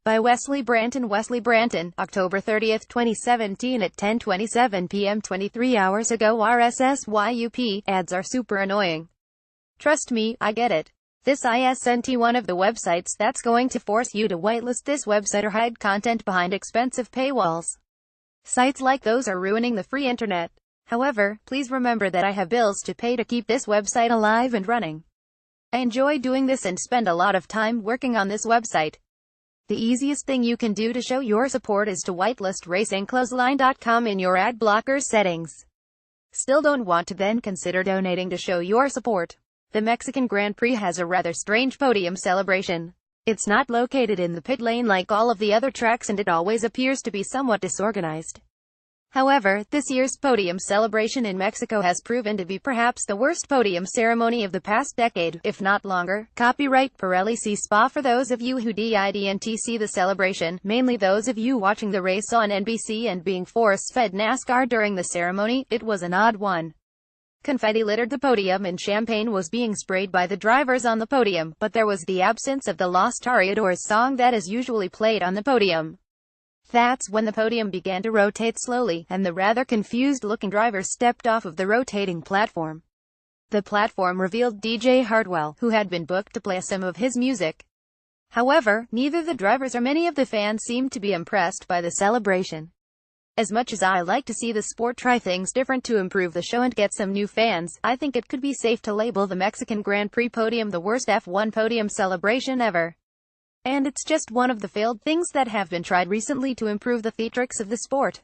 By Wesley BrantonWesley Branton, October 30, 2017 at 10:27 p.m. 23 hours ago. RSSYup. Ads are super annoying. Trust me, I get it. This isn't one of the websites that's going to force you to whitelist this website or hide content behind expensive paywalls. Sites like those are ruining the free internet. However, please remember that I have bills to pay to keep this website alive and running. I enjoy doing this and spend a lot of time working on this website. The easiest thing you can do to show your support is to whitelist racingclothesline.com in your ad blocker settings. Still don't want to? Then consider donating to show your support. The Mexican Grand Prix has a rather strange podium celebration. It's not located in the pit lane like all of the other tracks, and it always appears to be somewhat disorganized. However, this year's podium celebration in Mexico has proven to be perhaps the worst podium ceremony of the past decade, if not longer. Copyright Pirelli. See Spa. For those of you who didn't see the celebration, mainly those of you watching the race on NBC and being force-fed NASCAR during the ceremony, it was an odd one. Confetti littered the podium and champagne was being sprayed by the drivers on the podium, but there was the absence of the Los Toreadores song that is usually played on the podium. That's when the podium began to rotate slowly, and the rather confused-looking drivers stepped off of the rotating platform. The platform revealed DJ Hardwell, who had been booked to play some of his music. However, neither the drivers or many of the fans seemed to be impressed by the celebration. As much as I like to see the sport try things different to improve the show and get some new fans, I think it could be safe to label the Mexican Grand Prix podium the worst F1 podium celebration ever. And it's just one of the failed things that have been tried recently to improve the theatrics of the sport.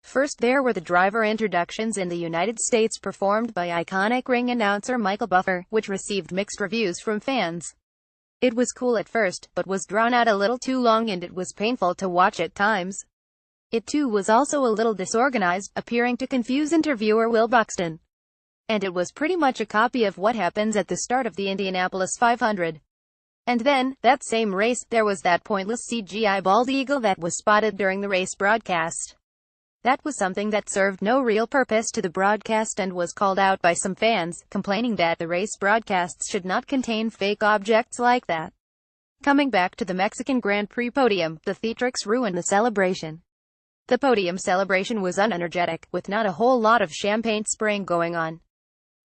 First, there were the driver introductions in the United States performed by iconic ring announcer Michael Buffer, which received mixed reviews from fans. It was cool at first, but was drawn out a little too long and it was painful to watch at times. It too was also a little disorganized, appearing to confuse interviewer Will Buxton. And it was pretty much a copy of what happens at the start of the Indianapolis 500. And then, that same race, there was that pointless CGI bald eagle that was spotted during the race broadcast. That was something that served no real purpose to the broadcast and was called out by some fans, complaining that the race broadcasts should not contain fake objects like that. Coming back to the Mexican Grand Prix podium, the theatrics ruined the celebration. The podium celebration was unenergetic, with not a whole lot of champagne spraying going on.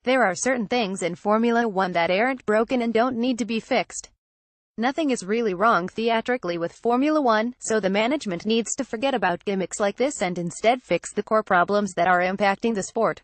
There are certain things in Formula One that aren't broken and don't need to be fixed. Nothing is really wrong theatrically with Formula One, so the management needs to forget about gimmicks like this and instead fix the core problems that are impacting the sport.